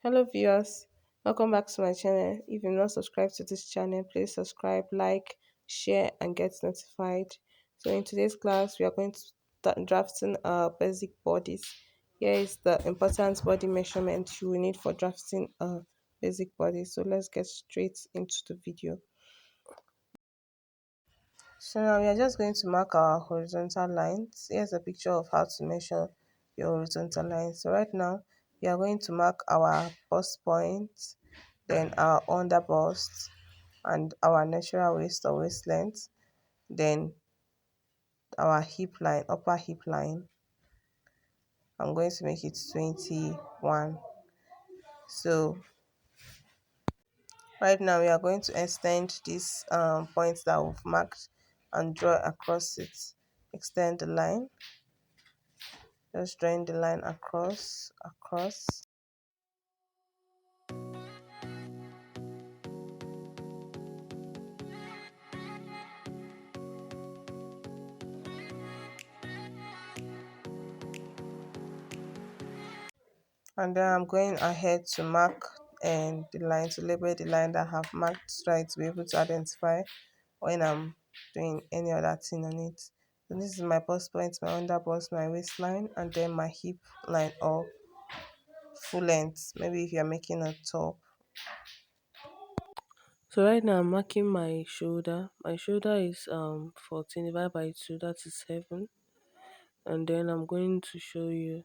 Hello viewers, welcome back to my channel. If you're not subscribed to this channel, please subscribe, like, share and get notified. So in today's class, we are going to start drafting basic bodies. Here is the important body measurement you will need for drafting a basic body. So let's get straight into the video. So now we are just going to mark our horizontal lines. Here's a picture of how to measure your horizontal lines. So right now we are going to mark our bust point, then our under bust and our natural waist or waist length, then our hip line, upper hip line. I'm going to make it 21. So right now we are going to extend these points that we've marked and draw across it. Extend the line, just drawing the line across. And then I'm going ahead to mark and the line, to label the line that I have marked, so that to be able to identify when I'm doing any other thing on it. So this is my bust point, my under bust, my waistline, and then my hip line or full length, maybe if you're making a top. So right now I'm marking my shoulder. My shoulder is 14 divided by 2, that is 7. And then I'm going to show you,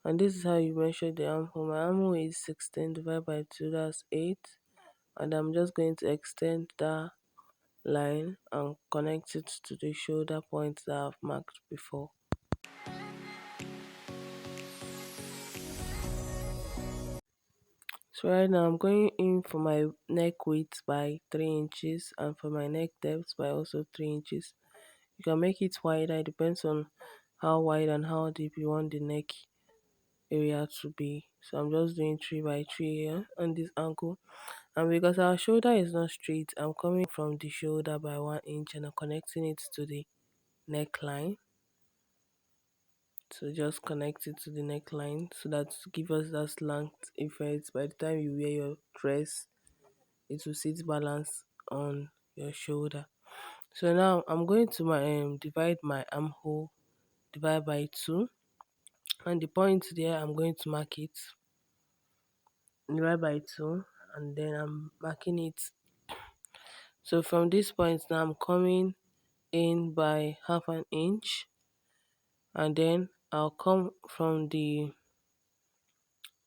and this is how you measure the armhole. My armhole is 16 divided by 2, that's 8. And I'm just going to extend that line and connect it to the shoulder point that I've marked before. So right now I'm going in for my neck width by 3 inches and for my neck depth by also 3 inches. You can make it wider, it depends on how wide and how deep you want the neck area to be. So I'm just doing 3 by 3 here on this angle. And because our shoulder is not straight, I'm coming from the shoulder by 1 inch and I'm connecting it to the neckline. So just connect it to the neckline so that to give us that slant effect. By the time you wear your dress, it will sit balance on your shoulder. So now I'm going to divide my armhole, divide by 2, and the point there I'm going to mark it, divide by 2, and then I'm marking it. So from this point now I'm coming in by half an inch, and then I'll come from the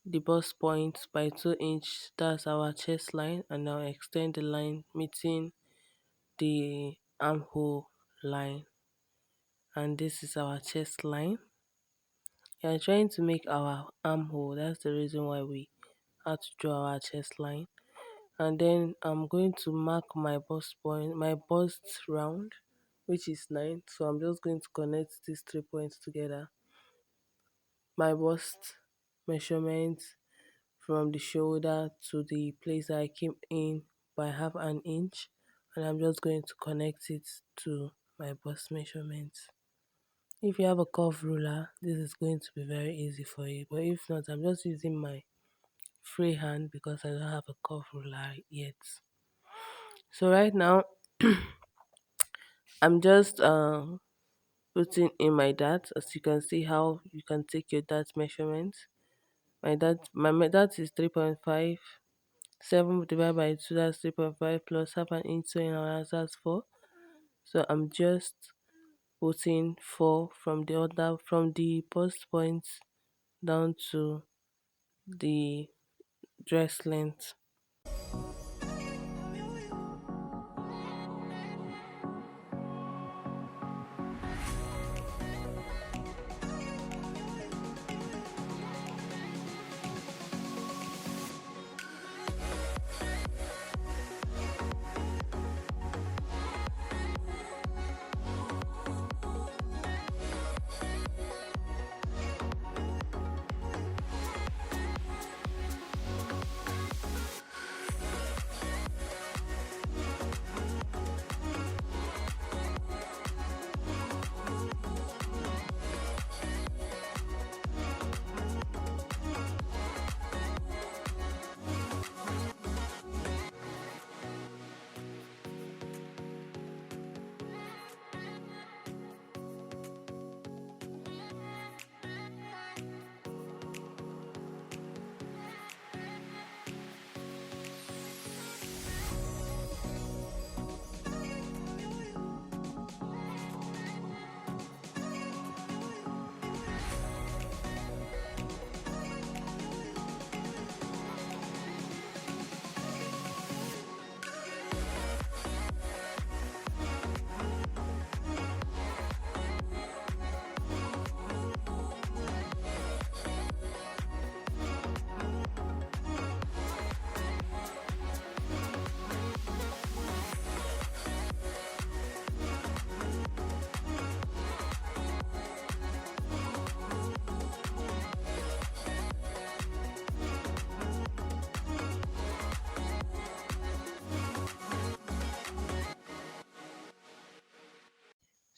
bust point by 2 inch, that's our chest line, and now extend the line meeting the armhole line, and this is our chest line. We are trying to make our armhole, that's the reason why we had to draw our chest line. And then I'm going to mark my bust point, my bust round, which is 9. So I'm just going to connect these 3 points together. My bust measurement from the shoulder to the place that I came in by half an inch, and I'm just going to connect it to my bust measurement. If you have a curve ruler, this is going to be very easy for you, but if not, I'm just using my free hand because I don't have a curve ruler yet. So right now I'm just putting in my dart. As you can see how you can take your dart measurement. My dart is 3.5. 7 divided by 2, that's 3.5, plus half an inch, so in our answer that's 4. So I'm just putting 4 from the post points down to the dress length.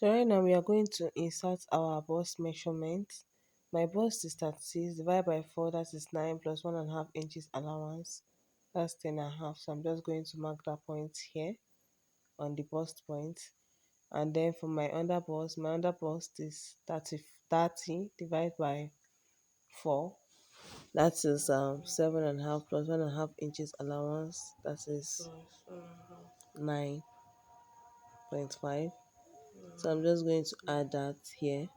So right now we are going to insert our bust measurement. My bust is 36 divided by 4, that is 9 plus 1.5 inches allowance. That's 10.5. So I'm just going to mark that point here on the bust point. And then for my under bust is 30 divided by 4. That is 7.5 plus 1.5 inches allowance. That is 9.5. So I'm just going to add that here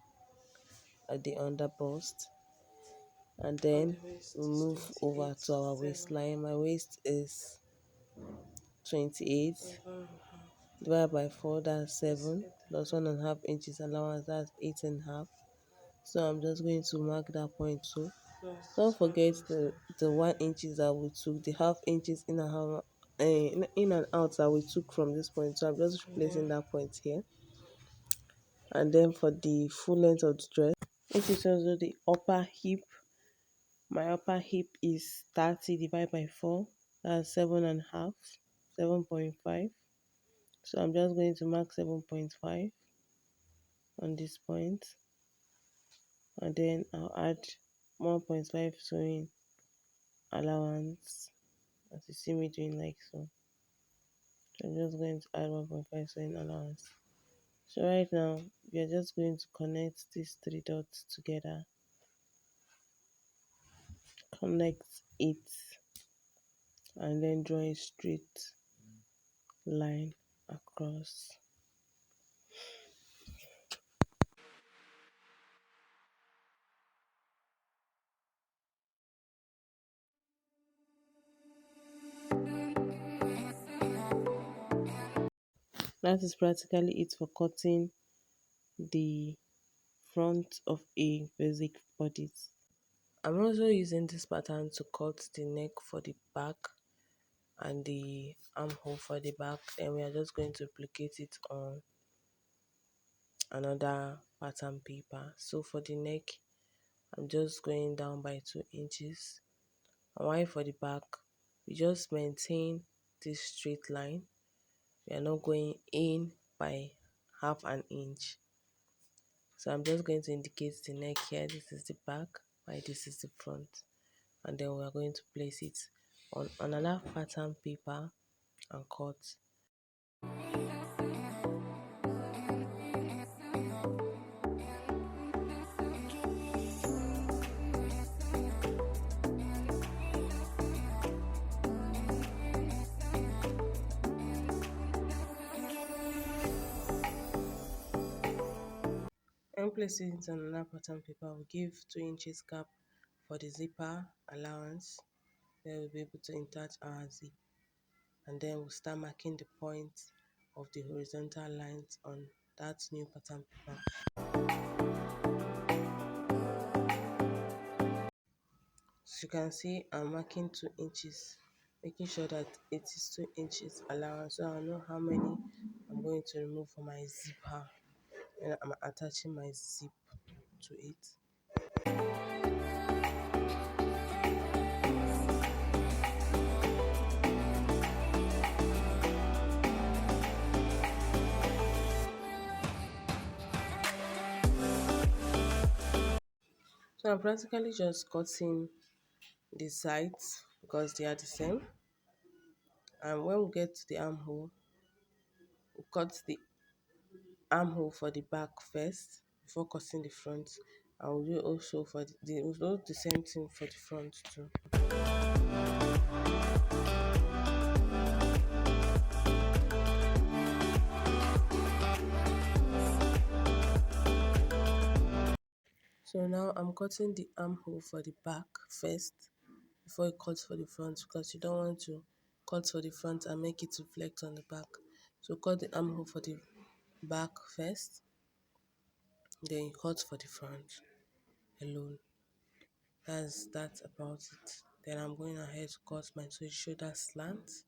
at the under bust, and then we move over to our waistline. My waist is 28 divided by 4, that's 7 plus 1.5 inches allowance, that's 8.5. So I'm just going to mark that point too. Don't forget the 1 inches that we took, the half inches in and half in and out that we took from this point. So I'm just replacing that point here. And then for the full length of the dress, which is also the upper hip, my upper hip is 30 divided by 4, that's 7.5, 7.5. So I'm just going to mark 7.5 on this point, and then I'll add 1.5 sewing allowance, as you see me doing like so. So I'm just going to add 1.5 sewing allowance. So right now we are just going to connect these three dots together, connect it, and then draw a straight line across. That is practically it for cutting the front of a basic bodice. I'm also using this pattern to cut the neck for the back and the armhole for the back. Then we are just going to duplicate it on another pattern paper. So for the neck, I'm just going down by 2 inches. And while for the back, we just maintain this straight line. We are not going in by half an inch. So I'm just going to indicate the neck here. This is the back, while this is the front. And then we are going to place it on another pattern paper and cut. And placing it on another pattern paper, we give 2 inches gap for the zipper allowance. Then we'll be able to insert our zip, and then we'll start marking the point of the horizontal lines on that new pattern paper. So you can see I'm marking 2 inches, making sure that it is 2 inches allowance, so I know how many I'm going to remove for my zipper when I'm attaching my zip to it. So I'm practically just cutting the sides because they are the same. And when we get to the armhole, we cut the armhole for the back first before cutting the front. And we'll do also for we'll do the same thing for the front too. So now I'm cutting the armhole for the back first before you cut for the front, because you don't want to cut for the front and make it reflect on the back. So cut the armhole for the back first, then you cut for the front alone. That's about it. Then I'm going ahead to cut my shoulder slant.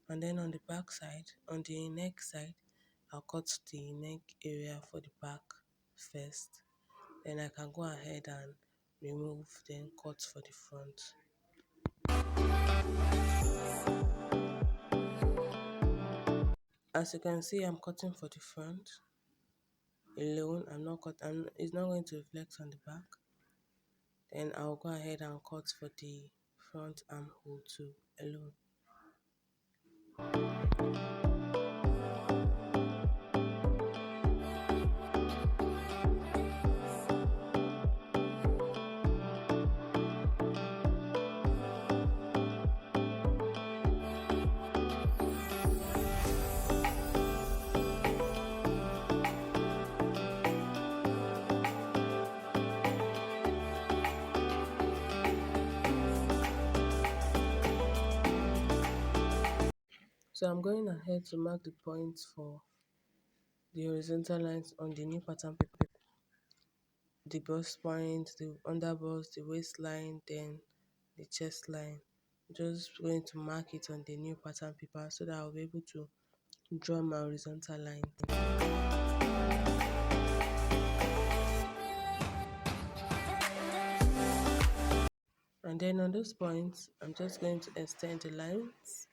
And then on the back side, on the neck side, I'll cut the neck area for the back first. Then I can go ahead and remove, then cut for the front. As you can see, I'm cutting for the front alone. It's not going to reflect on the back. Then I'll go ahead and cut for the front armhole too alone. So I'm going ahead to mark the points for the horizontal lines on the new pattern paper. The bust point, the underbust, the waistline, then the chest line. Just going to mark it on the new pattern paper so that I'll be able to draw my horizontal line. And then on those points, I'm just going to extend the lines.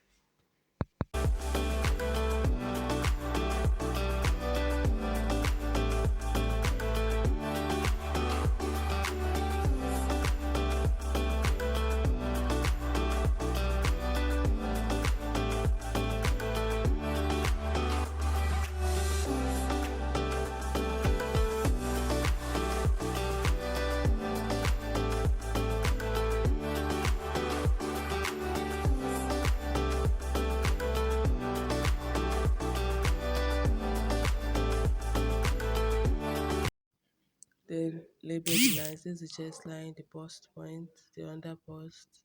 Then label the lines. This is the chest line, the bust point, the under bust,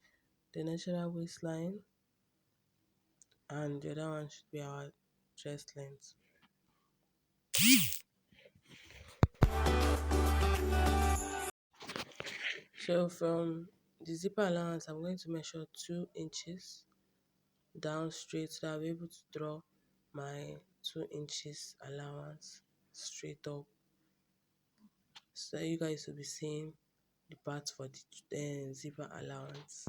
the natural waistline, and the other one should be our chest length. So from the zipper allowance, I'm going to measure 2 inches down straight so that I'll be able to draw my 2 inches allowance straight up. So you guys will be seeing the part for the zipper allowance.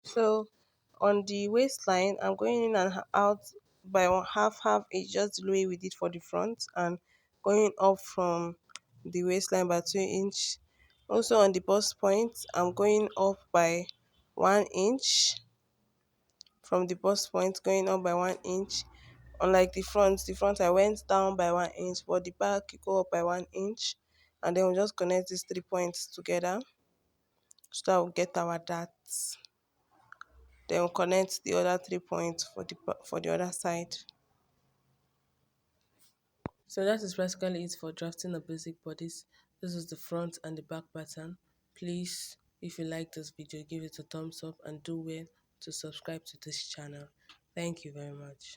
So on the waistline, I'm going in and out by half inch, just the way we did for the front, and going up from the waistline by 2 inch. Also on the bust point, I'm going up by 1 inch from the bust point, going up by 1 inch. Unlike the front I went down by 1 inch, but the back you go up by 1 inch, and then we'll just connect these 3 points together so that we'll get our dots. Then we'll connect the other 3 points for the other side. So that is practically it for drafting a basic bodice. This is the front and the back pattern. Please, if you like this video, give it a thumbs up and do well to subscribe to this channel. Thank you very much.